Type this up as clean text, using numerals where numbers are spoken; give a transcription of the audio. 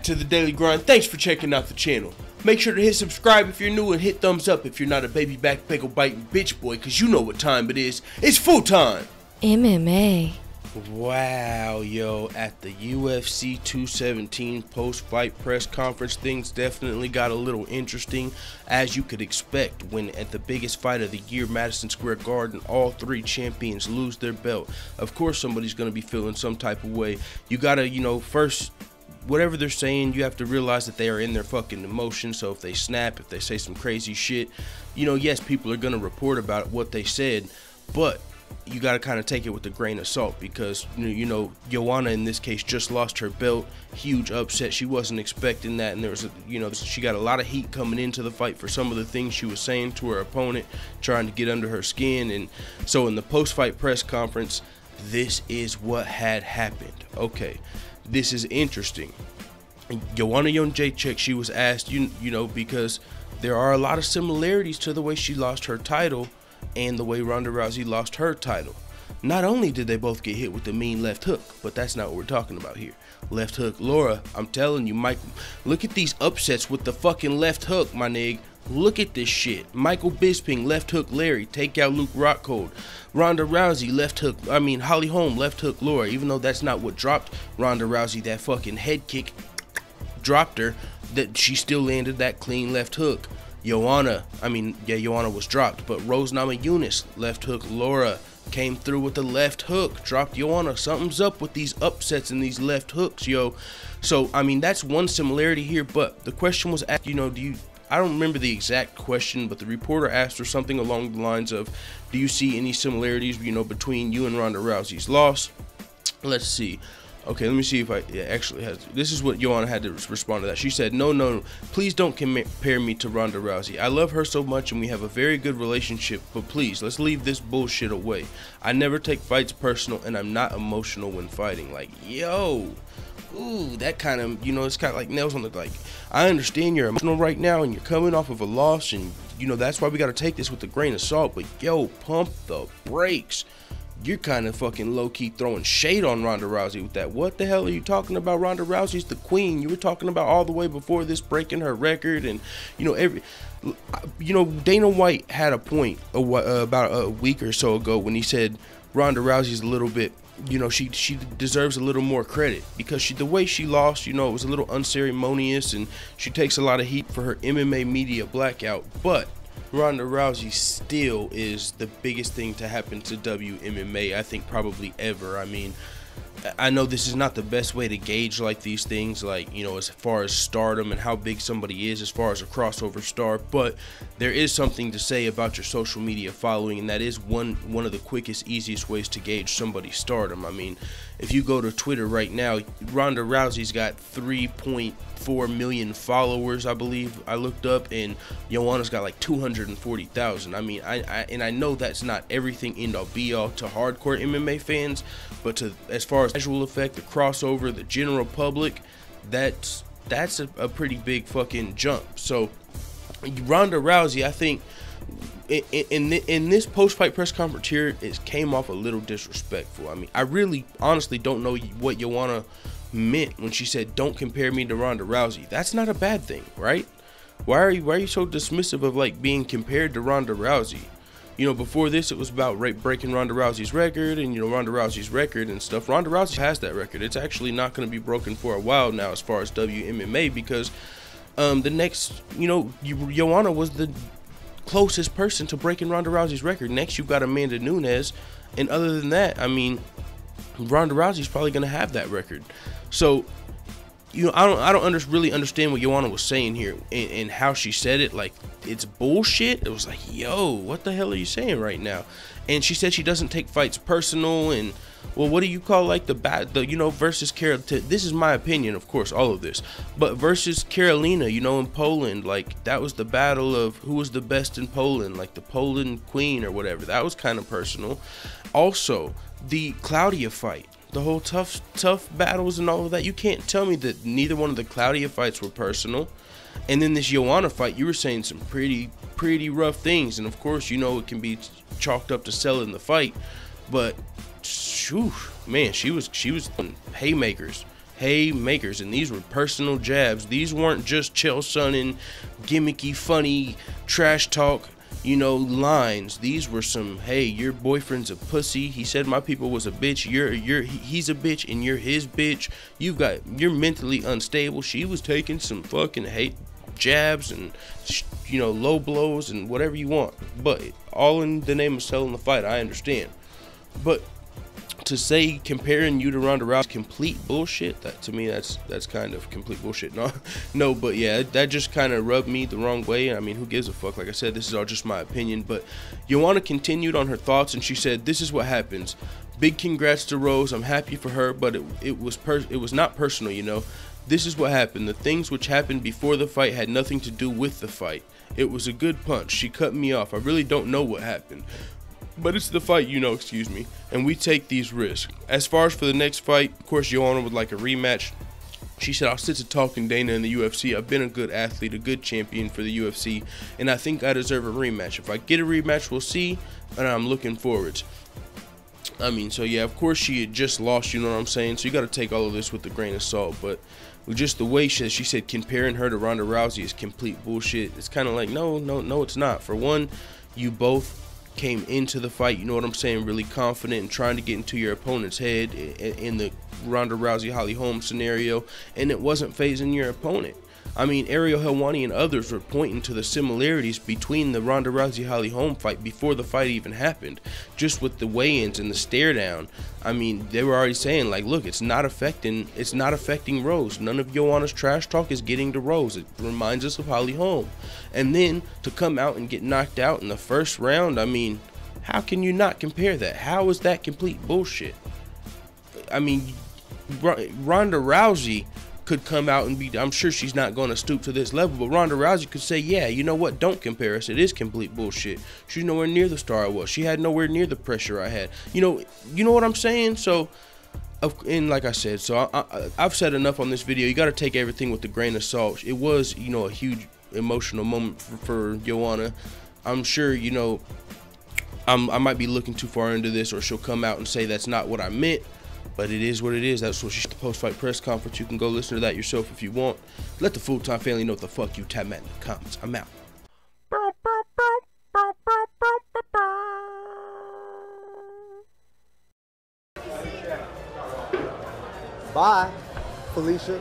back to the Daily Grind. Thanks for checking out the channel. Make sure to hit subscribe if you're new and hit thumbs up if you're not a baby back bagel biting bitch boy, cause you know what time it is. It's full time. MMA. Wow, yo, at the UFC 217 post-fight press conference, things definitely got a little interesting, as you could expect when at the biggest fight of the year, Madison Square Garden, all three champions lose their belt. Of course somebody's going to be feeling some type of way. You gotta, first, whatever they're saying, you have to realize that they are in their fucking emotions. So if they snap, if they say some crazy shit, yes, people are going to report about what they said, but you got to kind of take it with a grain of salt, because Joanna in this case just lost her belt. Huge upset. She wasn't expecting that, and there was she got a lot of heat coming into the fight for some of the things she was saying to her opponent, trying to get under her skin. And so in the post-fight press conference, this is what had happened. Okay, this is interesting. Joanna Jędrzejczyk, she was asked, because there are a lot of similarities to the way she lost her title and the way Ronda Rousey lost her title. Not only did they both get hit with the mean left hook, but that's not what we're talking about here. Left hook Laura, I'm telling you, Mike, look at these upsets with the fucking left hook, my nig. Look at this shit. Michael Bisping, left hook Larry, take out Luke Rockhold. Ronda Rousey, left hook, Holly Holm, left hook Laura, even though that's not what dropped Ronda Rousey, that fucking head kick dropped her, that she still landed that clean left hook. Joanna was dropped, but Rose Namajunas, left hook Laura, came through with the left hook, dropped Joanna. Something's up with these upsets and these left hooks, yo. So, that's one similarity here, but the question was asked, I don't remember the exact question, but the reporter asked her something along the lines of, do you see any similarities, between you and Ronda Rousey's loss? Let's see. Okay, let me see if it actually has. This is what Joanna had to respond to that. She said, no, please don't compare me to Ronda Rousey. I love her so much and we have a very good relationship, but please, let's leave this bullshit away. I never take fights personal and I'm not emotional when fighting. Like, yo, ooh, that kind of, it's kind of like nails on the, like, I understand you're emotional right now and you're coming off of a loss, and, that's why we got to take this with a grain of salt, but yo, pump the brakes. You're kind of fucking low-key throwing shade on Ronda Rousey with that. What the hell are you talking about? Ronda Rousey's the queen. You were talking about all the way before this, breaking her record, and Dana White had a point about a week or so ago when he said Ronda Rousey's a little bit, she deserves a little more credit, because the way she lost, it was a little unceremonious, and she takes a lot of heat for her MMA media blackout, but Ronda Rousey still is the biggest thing to happen to WMMA, I think, probably ever. I know this is not the best way to gauge like these things, like, as far as stardom and how big somebody is as far as a crossover star, but there is something to say about your social media following, and that is one of the quickest, easiest ways to gauge somebody's stardom. If you go to Twitter right now, Ronda Rousey's got 3.4 million followers, I believe I looked up, and Joanna's got like 240,000. I know that's not everything end all be all to hardcore MMA fans, but as far as visual effect, the crossover, the general public, that's a pretty big fucking jump. So Ronda Rousey, I think in this post-fight press conference here, it came off a little disrespectful. I really honestly don't know what Joanna meant when she said don't compare me to Ronda Rousey. That's not a bad thing, right? Why are you so dismissive of like being compared to Ronda Rousey? Before this, it was about breaking Ronda Rousey's record, and Ronda Rousey's record and stuff. Ronda Rousey has that record. It's actually not going to be broken for a while now as far as WMMA, because the next, Joanna was the closest person to breaking Ronda Rousey's record. Next, you've got Amanda Nunes, and other than that, Ronda Rousey's probably going to have that record. So, I don't really understand what Joanna was saying here and how she said it. Like, it's bullshit. It was like, yo, what the hell are you saying right now? And she said she doesn't take fights personal, and, well, what do you call like versus Carol? This is my opinion, of course, all of this, but versus Carolina, in Poland, like, that was the battle of who was the best in Poland, like the Poland queen or whatever. That was kind of personal. Also, the Claudia fight, the whole tough battles and all of that. You can't tell me that neither one of the Claudia fights were personal. And then this Joanna fight, you were saying some pretty rough things, and of course, it can be chalked up to selling the fight, but, whew, man, she was haymakers. haymakers, and these were personal jabs. These weren't just chill sonning, gimmicky, funny, trash talk, you know, lines. These were some, hey, your boyfriend's a pussy. He said my people was a bitch. He's a bitch and you're his bitch. You're mentally unstable. She was taking some fucking hate jabs and, you know, low blows and whatever you want, but all in the name of selling the fight. I understand, but to say comparing you to Ronda Rousey, complete bullshit. That to me, that's kind of complete bullshit. No, but yeah, that just kind of rubbed me the wrong way. I mean, who gives a fuck? Like I said, this is all just my opinion. But Joanna continued on her thoughts, and she said, "This is what happens. Big congrats to Rose. I'm happy for her, but it was not personal. You know, this is what happened. The things which happened before the fight had nothing to do with the fight. It was a good punch. She cut me off. I really don't know what happened. But it's the fight, you know, excuse me, and we take these risks. As far as for the next fight, of course, Joanna would like a rematch. She said, I'll sit to talking Dana in the UFC. I've been a good athlete, a good champion for the UFC, and I think I deserve a rematch. If I get a rematch, we'll see, and I'm looking forward." I mean, so yeah, of course, she had just lost, you know what I'm saying? So you got to take all of this with a grain of salt, but with just the way she said comparing her to Ronda Rousey is complete bullshit. It's kind of like, no, it's not. For one, you both came into the fight, you know what I'm saying, really confident and trying to get into your opponent's head in the Ronda Rousey Holly Holm scenario, and it wasn't phasing your opponent. I mean, Ariel Helwani and others were pointing to the similarities between the Ronda Rousey Holly Holm fight before the fight even happened, just with the weigh-ins and the stare down. I mean, they were already saying, like, look, it's not affecting Rose. None of Joanna's trash talk is getting to Rose. It reminds us of Holly Holm. And then to come out and get knocked out in the first round, I mean, how can you not compare that? How is that complete bullshit? I mean, Ronda Rousey could come out and be, I'm sure she's not going to stoop to this level, but Ronda Rousey could say, yeah, you know what, don't compare us. It is complete bullshit. She's nowhere near the star I was. She had nowhere near the pressure I had. You know what I'm saying? So, and like I said, so I've said enough on this video. You got to take everything with a grain of salt. It was, you know, a huge emotional moment for Joanna. I'm sure, you know, I might be looking too far into this, or she'll come out and say that's not what I meant. But it is what it is. That's what she's the post-fight press conference. You can go listen to that yourself if you want. Let the full-time family know what the fuck you tap at in the comments. I'm out. Bye, Felicia.